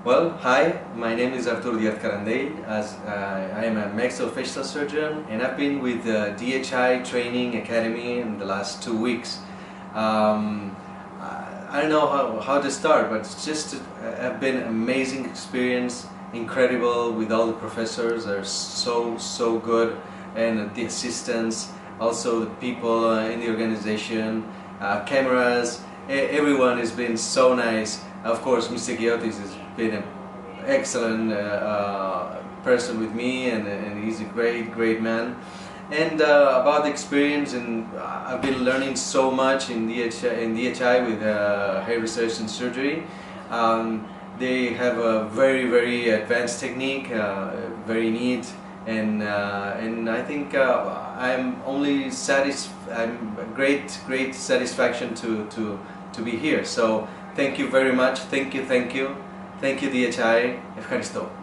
Well, hi, my name is Arturo Diaz. As I am a maxillofacial surgeon, and I've been with the DHI Training Academy in the last 2 weeks. I don't know how to start, but it's just have been an amazing experience, incredible with all the professors. They're so good, and the assistants, also the people in the organization, cameras. Everyone has been so nice. Of course, Mr. Giotis has been an excellent person with me, and he's a great man. And about the experience, and I've been learning so much in DHI with hair research and surgery. They have a very advanced technique, very neat, and I think I'm great satisfaction to be here. So thank you very much. Thank you DHI. Ευχαριστώ.